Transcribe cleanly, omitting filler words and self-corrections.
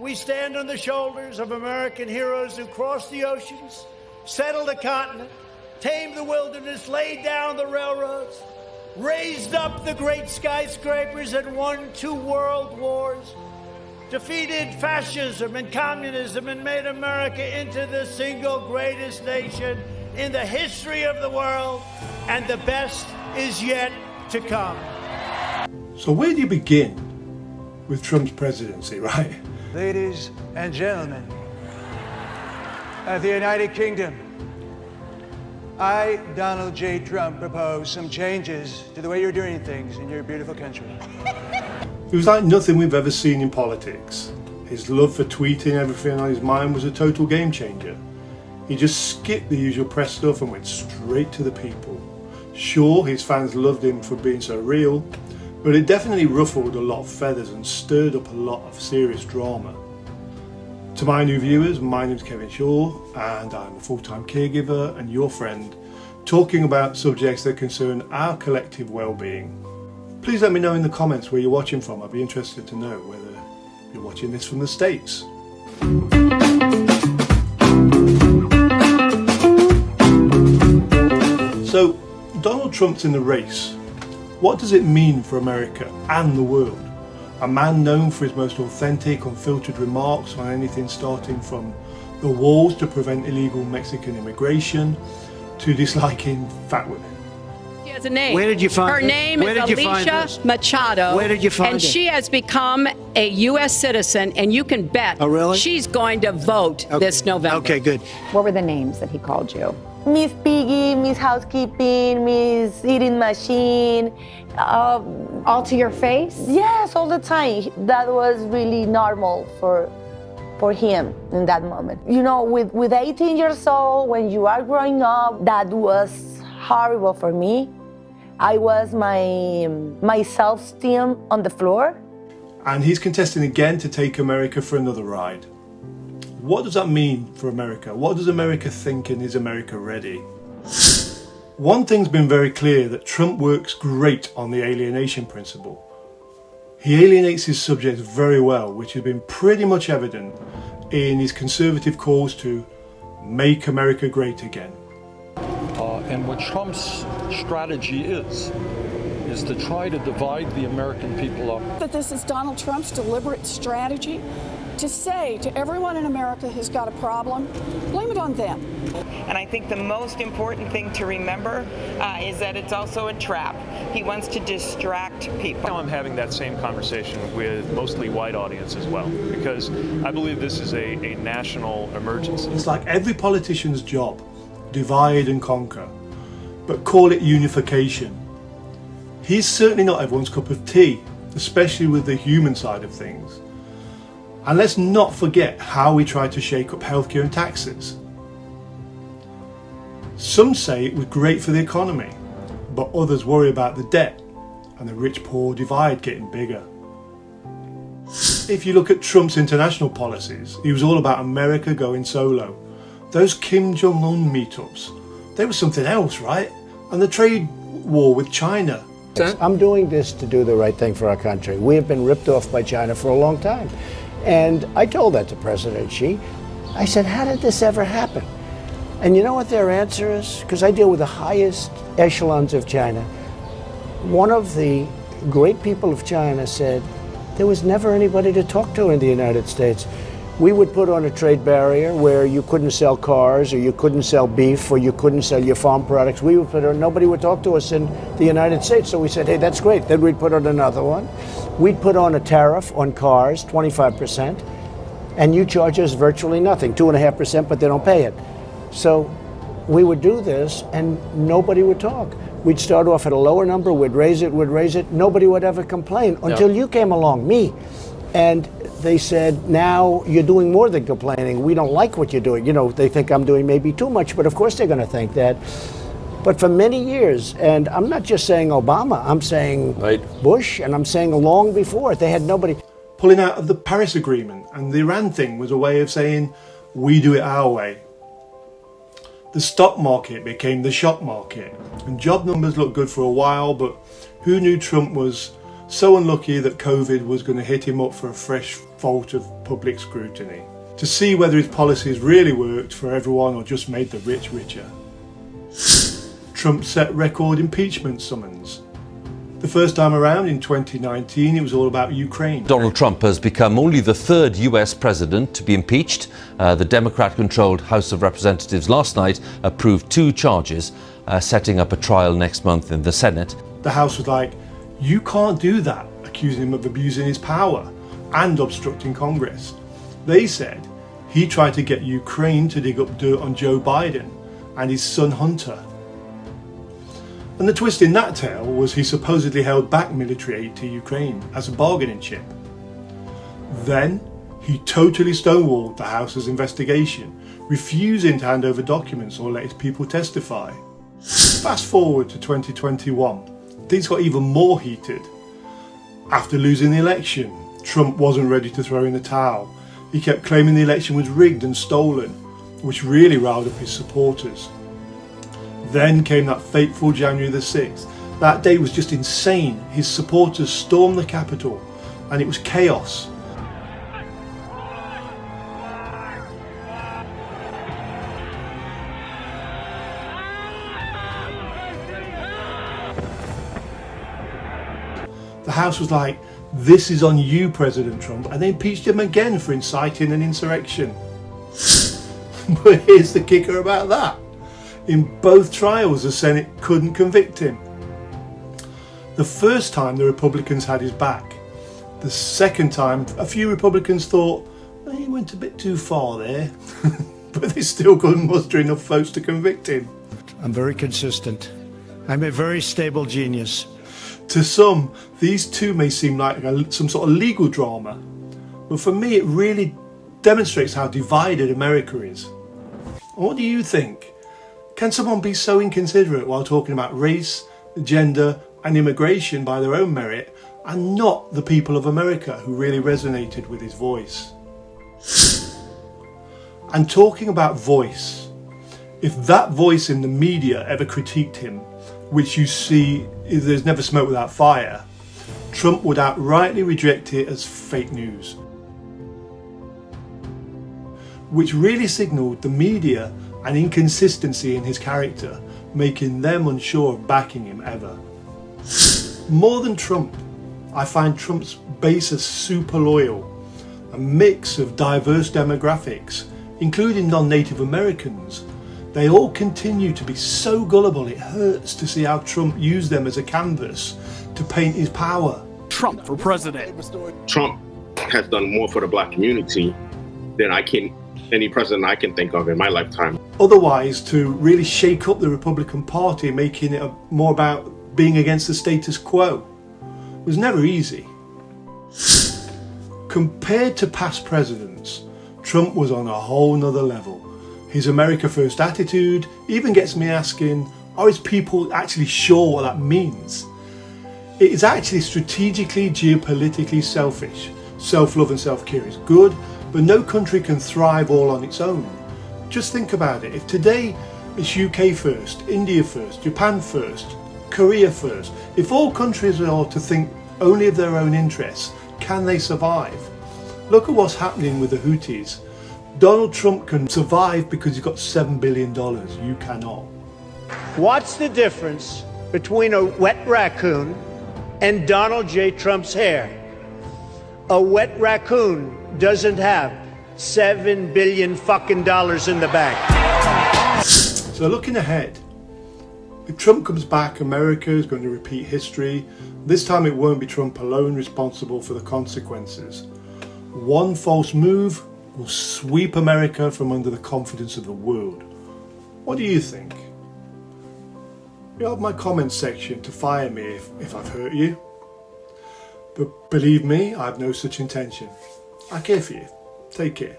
we stand on the shoulders of American heroes who crossed the oceans, settled a continent, tamed the wilderness, laid down the railroads, raised up the great skyscrapers, and won 2 world wars, defeated fascism and communism, and made America into the single greatest nation in the history of the world, and the best is yet to come. So where do you begin with Trump's presidency, right? Ladies and gentlemen of the United Kingdom, I, Donald J. Trump, propose some changes to the way you're doing things in your beautiful country. It was like nothing we've ever seen in politics. His love for tweeting everything on his mind was a total game changer. He just skipped the usual press stuff and went straight to the people. Sure, his fans loved him for being so real, but it definitely ruffled a lot of feathers and stirred up a lot of serious drama. To my new viewers, my name's Kevin Shaw, and I'm a full-time caregiver and your friend, talking about subjects that concern our collective well-being. Please let me know in the comments where you're watching from. I'd be interested to know whether you're watching this from the States. So, Donald Trump's in the race. What does it mean for America and the world? A man known for his most authentic, unfiltered remarks on anything starting from the walls to prevent illegal Mexican immigration to disliking fat women. She has a name. Where did you find her this? name Where is did you find Alicia this? Machado. Where did you find and it? she has become a U.S. citizen, and you can bet really? she's going to vote this November. Okay, good. What were the names that he called you? Miss Piggy, Miss Housekeeping, Miss Eating Machine. All to your face? Yes, all the time. That was really normal for him in that moment. You know, with 18 years old, when you are growing up, that was horrible for me. I was my self-esteem on the floor. And he's contesting again to take America for another ride. What does that mean for America? What does America think, and is America ready? One thing's been very clear, that Trump works great on the alienation principle. He alienates his subjects very well, which has been pretty much evident in his conservative calls to make America great again. And what Trump's strategy is to try to divide the American people up. That this is Donald Trump's deliberate strategy to say to everyone in America who's got a problem, blame it on them. And I think the most important thing to remember is that it's also a trap. He wants to distract people. Now I'm having that same conversation with mostly white audience as well, because I believe this is a national emergency. It's like every politician's job, divide and conquer, but call it unification. He's certainly not everyone's cup of tea, especially with the human side of things. And let's not forget how he tried to shake up healthcare and taxes. Some say it was great for the economy, but others worry about the debt and the rich-poor divide getting bigger. If you look at Trump's international policies, he was all about America going solo. Those Kim Jong-Un meetups, they were something else, right? And the trade war with China. I'm doing this to do the right thing for our country. We have been ripped off by China for a long time. And I told that to President Xi. I said, how did this ever happen? And you know what their answer is? Because I deal with the highest echelons of China. One of the great people of China said, there was never anybody to talk to in the United States. We would put on a trade barrier where you couldn't sell cars, or you couldn't sell beef, or you couldn't sell your farm products. We would put on, nobody would talk to us in the United States. So we said, hey, that's great. Then we'd put on another one. We'd put on a tariff on cars, 25%, and you charge us virtually nothing, 2.5%, but they don't pay it. So we would do this, and nobody would talk. We'd start off at a lower number, we'd raise it, nobody would ever complain until you came along, me. And they said, now you're doing more than complaining. We don't like what you're doing. You know, they think I'm doing maybe too much, but of course they're going to think that. But for many years, and I'm not just saying Obama, I'm saying Bush, and I'm saying long before, they had nobody. Pulling out of the Paris Agreement and the Iran thing was a way of saying, we do it our way. The stock market became the shock market, and job numbers looked good for a while, but who knew Trump was so unlucky that COVID was going to hit him up for a fresh fault of public scrutiny, to see whether his policies really worked for everyone or just made the rich richer. Trump set record impeachment summons. The first time around in 2019, it was all about Ukraine. Donald Trump has become only the third US president to be impeached. The Democrat-controlled House of Representatives last night approved 2 charges, setting up a trial next month in the Senate. The House was like, you can't do that, accusing him of abusing his power and obstructing Congress. They said he tried to get Ukraine to dig up dirt on Joe Biden and his son Hunter. And the twist in that tale was he supposedly held back military aid to Ukraine as a bargaining chip. Then he totally stonewalled the House's investigation, refusing to hand over documents or let his people testify. Fast forward to 2021, things got even more heated. After losing the election, Trump wasn't ready to throw in the towel. He kept claiming the election was rigged and stolen, which really riled up his supporters. Then came that fateful January the 6th. That day was just insane. His supporters stormed the Capitol and it was chaos. The House was like, this is on you, President Trump, and they impeached him again for inciting an insurrection. But here's the kicker about that. In both trials, the Senate couldn't convict him. The first time, the Republicans had his back. The second time, a few Republicans thought, well, he went a bit too far there. But they still couldn't muster enough votes to convict him. I'm very consistent. I'm a very stable genius. To some, these two may seem like some sort of legal drama. But for me, it really demonstrates how divided America is. And what do you think? Can someone be so inconsiderate while talking about race, gender and immigration by their own merit and not the people of America who really resonated with his voice? And talking about voice, if that voice in the media ever critiqued him, which you see there's never smoke without fire, Trump would outrightly reject it as fake news. Which really signalled the media an inconsistency in his character, making them unsure of backing him ever. More than Trump, I find Trump's base as super loyal, a mix of diverse demographics, including non-Native Americans. They all continue to be so gullible it hurts to see how Trump used them as a canvas to paint his power. Trump for president. Trump has done more for the black community than any president I can think of in my lifetime. Otherwise, to really shake up the Republican Party, making it more about being against the status quo, was never easy. Compared to past presidents, Trump was on a whole nother level. His America First attitude even gets me asking, are his people actually sure what that means? It is actually strategically, geopolitically selfish. Self-love and self-care is good, but no country can thrive all on its own. Just think about it. If today it's UK first, India first, Japan first, Korea first, if all countries are to think only of their own interests, can they survive? Look at what's happening with the Houthis. Donald Trump can survive because he's got $7 billion. You cannot. What's the difference between a wet raccoon and Donald J. Trump's hair? A wet raccoon doesn't have $7 billion fucking dollars in the bank. So looking ahead, if Trump comes back, America is going to repeat history. This time it won't be Trump alone responsible for the consequences. One false move will sweep America from under the confidence of the world. What do you think? You have my comments section to fire me if I've hurt you. But believe me, I have no such intention. I care for you. Take care.